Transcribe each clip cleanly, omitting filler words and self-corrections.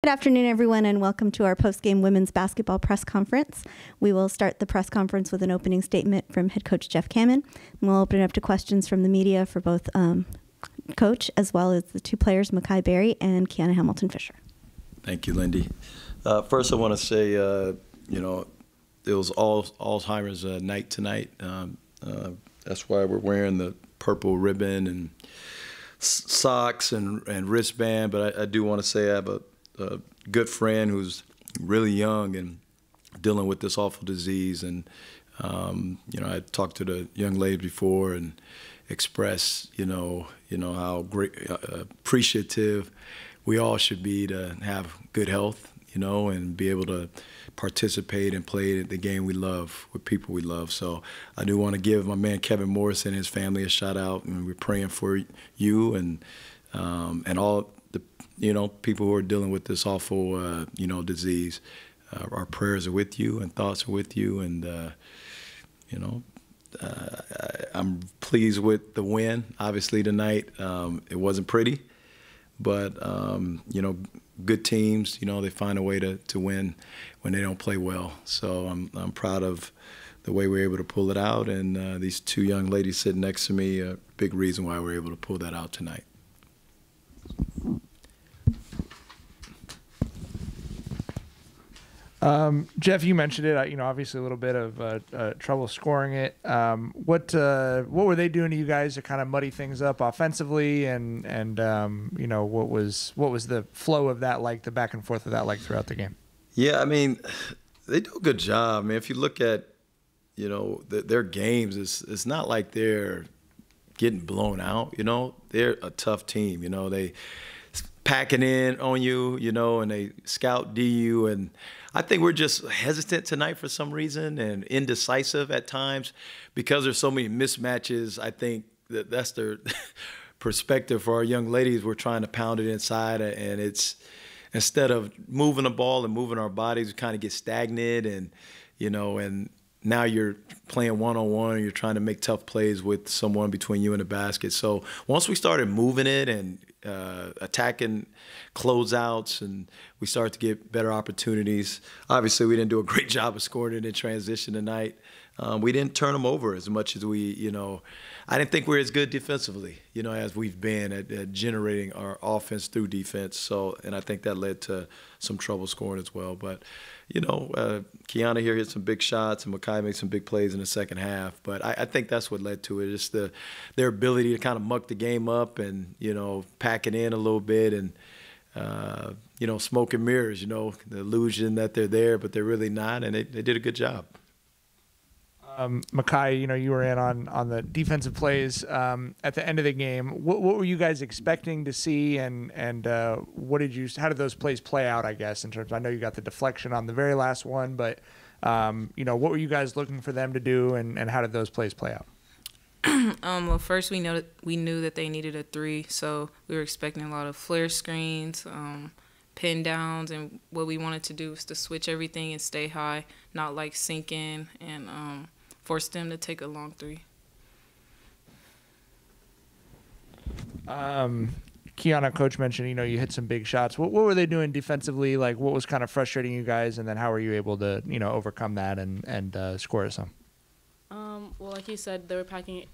Good afternoon, everyone, and welcome to our post-game women's basketball press conference. We will start the press conference with an opening statement from head coach Jeff Kamin, and we'll open it up to questions from the media for both coach as well as the two players, Maqui Berry and Kianna Hamilton-Fisher. Thank you, Lindy. First, I want to say, it was Alzheimer's night tonight. That's why we're wearing the purple ribbon and socks and wristband. But I do want to say I have a good friend who's really young and dealing with this awful disease. And, I talked to the young lady before and expressed, how great, appreciative we all should be to have good health, and be able to participate and play the game we love with people we love. So I do want to give my man Kevin Morris and his family a shout out, and we're praying for you and all the people who are dealing with this awful disease. Our prayers are with you and thoughts are with you, and I'm pleased with the win. Obviously tonight it wasn't pretty, but good teams, they find a way to win when they don't play well. So I'm proud of the way we're able to pull it out, and these two young ladies sitting next to me, a big reason why we're able to pull that out tonight. Jeff, you mentioned it. Obviously a little bit of trouble scoring it. What were they doing to you guys to kind of muddy things up offensively, and what was the flow of that like, the back and forth of that like throughout the game? Yeah, they do a good job. If you look at their games, it's not like they're getting blown out. They're a tough team. They packing in on you, and they scout D you, and I think we're just hesitant tonight for some reason and indecisive at times because there's so many mismatches. I think that's their perspective for our young ladies. We're trying to pound it inside, and it's instead of moving the ball and moving our bodies, we kind of get stagnant, and and now you're playing one-on-one and you're trying to make tough plays with someone between you and the basket. So once we started moving it and attacking closeouts, and we started to get better opportunities. Obviously, we didn't do a great job of scoring it in transition tonight. We didn't turn them over as much as we, I didn't think we were as good defensively, as we've been at generating our offense through defense. So, and I think that led to some trouble scoring as well. But, Kianna here hit some big shots, and Maqui made some big plays in the second half. But I think that's what led to it, just their ability to kind of muck the game up and, pack it in a little bit and, smoke and mirrors, the illusion that they're there, but they're really not, and they did a good job. Maqui, you were in on the defensive plays at the end of the game. What were you guys expecting to see, and how did those plays play out, I guess, in terms of, I know you got the deflection on the very last one, but, what were you guys looking for them to do, and how did those plays play out? Well, first we knew that they needed a three, so we were expecting a lot of flare screens, pin downs, and what we wanted to do was to switch everything and stay high, not like sink in and force them to take a long three. Kianna, coach mentioned, you hit some big shots. What were they doing defensively? Like, what was kind of frustrating you guys, and then how were you able to, overcome that and score some? Well, like you said, they were packing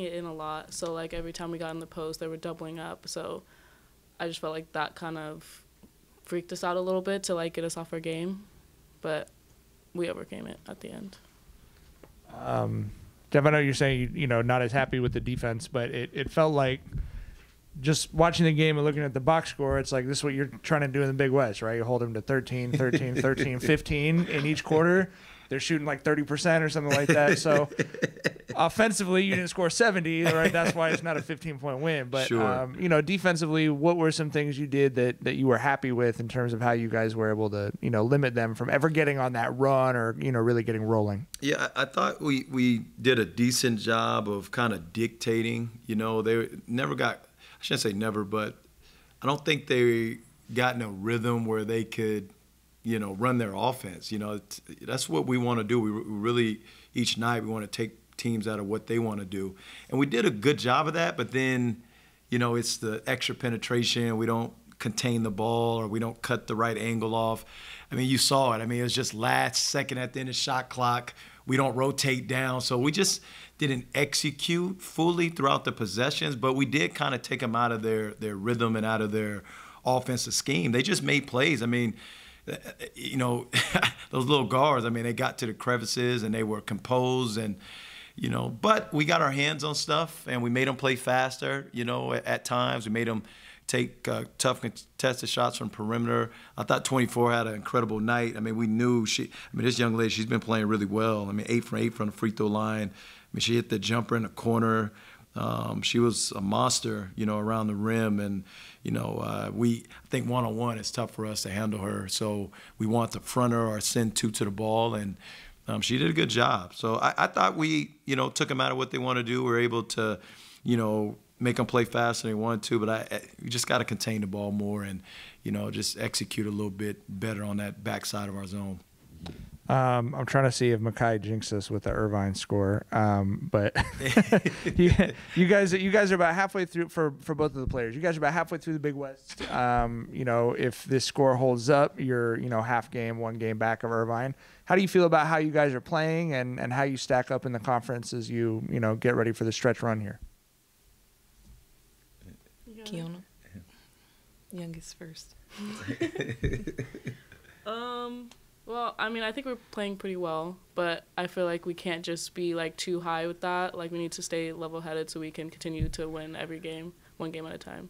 it in a lot. So, like, every time we got in the post, they were doubling up. So I just felt like that kind of freaked us out a little bit to, like, get us off our game. But we overcame it at the end. Jeff, I know you're saying, not as happy with the defense, but it felt like just watching the game and looking at the box score, it's like this is what you're trying to do in the Big West, right? You hold them to 13, 13, 13, 15 in each quarter. They're shooting like 30% or something like that. So offensively, you didn't score 70, right? That's why it's not a 15-point win. But, sure. Defensively, what were some things you did that you were happy with in terms of how you guys were able to, limit them from ever getting on that run or, really getting rolling? Yeah, I thought we did a decent job of kind of dictating. They never got, I shouldn't say never, but I don't think they got in a rhythm where they could – run their offense. That's what we want to do. We really, each night, we want to take teams out of what they want to do. And we did a good job of that, but then, it's the extra penetration. We don't contain the ball or we don't cut the right angle off. I mean, you saw it. I mean, it was just last second at the end of shot clock. We don't rotate down. So we just didn't execute fully throughout the possessions, but we did kind of take them out of their rhythm and out of their offensive scheme. They just made plays. I mean, you know, those little guards, I mean, they got to the crevices and they were composed and, you know, but we got our hands on stuff and we made them play faster, you know, at times. We made them take tough contested shots from perimeter. I thought 24 had an incredible night. I mean, we knew this young lady, she's been playing really well. I mean, 8 from 8 from the free throw line. I mean, she hit the jumper in the corner. She was a monster, you know, around the rim. And, you know, I think one-on-one it's tough for us to handle her. So we want to front her or send 2 to the ball. And she did a good job. So I thought we, you know, took them out of what they want to do. We were able to, you know, make them play faster than they wanted to. But we just got to contain the ball more and, you know, just execute a little bit better on that backside of our zone. I'm trying to see if Maqui jinxed us with the Irvine score, but you guys are about halfway through for both of the players. You guys are about halfway through the Big West. You know, if this score holds up, you're, you know, half game, 1 game back of Irvine. How do you feel about how you guys are playing and how you stack up in the conference as you know, get ready for the stretch run here? Kianna, youngest first. Well, I mean, I think we're playing pretty well, but I feel like we can't just be, like, too high with that. Like, we need to stay level-headed so we can continue to win every game, 1 game at a time.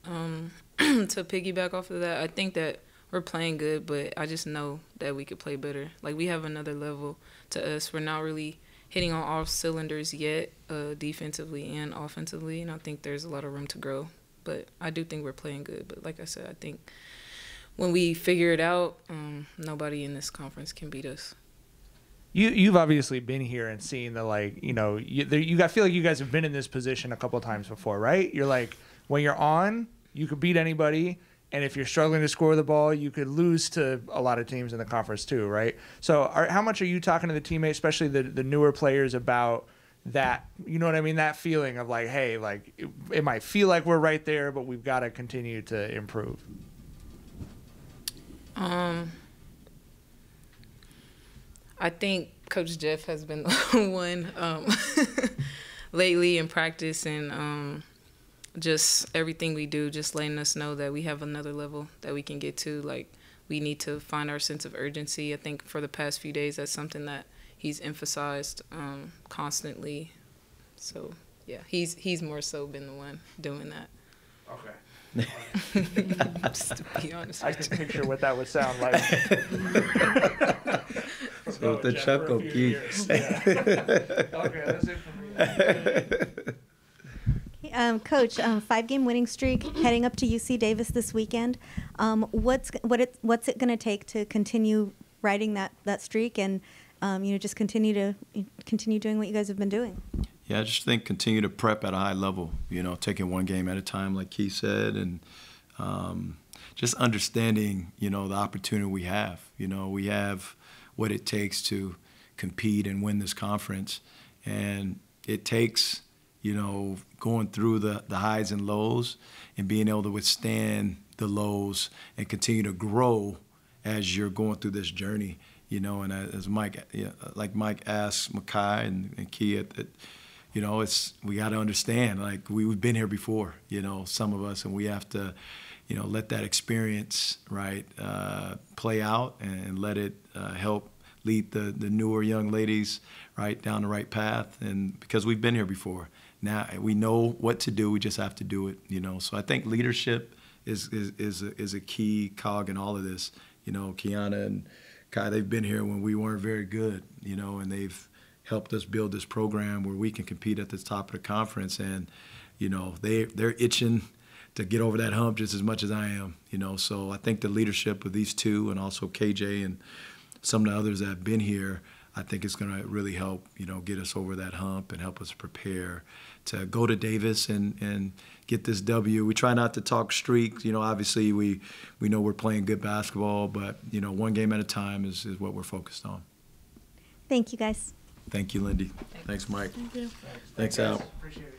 To piggyback off of that, I think that we're playing good, but I just know that we could play better. Like, we have another level to us. We're not really hitting on all cylinders yet, defensively and offensively, and I think there's a lot of room to grow. But I do think we're playing good. But like I said, I think when we figure it out, nobody in this conference can beat us. You've obviously been here and seen the, like, you know, I feel like you guys have been in this position a couple of times before, right? You're like, when you're on, you could beat anybody, and if you're struggling to score the ball, you could lose to a lot of teams in the conference too, right? So how much are you talking to the teammates, especially the newer players, about that, you know what I mean, that feeling of like, hey, like it might feel like we're right there, but we've got to continue to improve? I think Coach Jeff has been the one lately in practice and just everything we do, just letting us know that we have another level that we can get to. Like, we need to find our sense of urgency. I think for the past few days, that's something that he's emphasized constantly. So, yeah, he's more so been the one doing that. Okay. Just to be honest I with can you. picture what that would sound like. So with the chuckle, Keith. Yeah. Okay, that's it for me. Coach, 5-game winning streak heading up to UC Davis this weekend. What's it going to take to continue riding that streak and you know, just continue doing what you guys have been doing? Yeah, I just think continue to prep at a high level, you know, taking 1 game at a time, like Keith said, and just understanding, you know, the opportunity we have. You know, we have what it takes to compete and win this conference, and it takes, you know, going through the highs and lows and being able to withstand the lows and continue to grow as you're going through this journey, you know. And as Mike, like Mike asked Maqui and Kia, you know, we got to understand, like, we've been here before, you know, some of us, and we have to, you know, let that experience, right, play out and let it help lead the newer young ladies, right, down the right path. And because we've been here before, now we know what to do. We just have to do it, you know. So I think leadership is a key cog in all of this. You know, Kianna and Kai, they've been here when we weren't very good, you know, and they've helped us build this program where we can compete at the top of the conference. And, you know, they're itching to get over that hump just as much as I am, you know. So I think the leadership of these two and also KJ and some of the others that have been here, I think it's going to really help, you know, get us over that hump and help us prepare to go to Davis and get this W. We try not to talk streaks. You know, obviously we know we're playing good basketball, but, you know, 1 game at a time is what we're focused on. Thank you, guys. Thank you, Lindy. Thanks, Mike. Thank you. Thanks, Al. Appreciate it.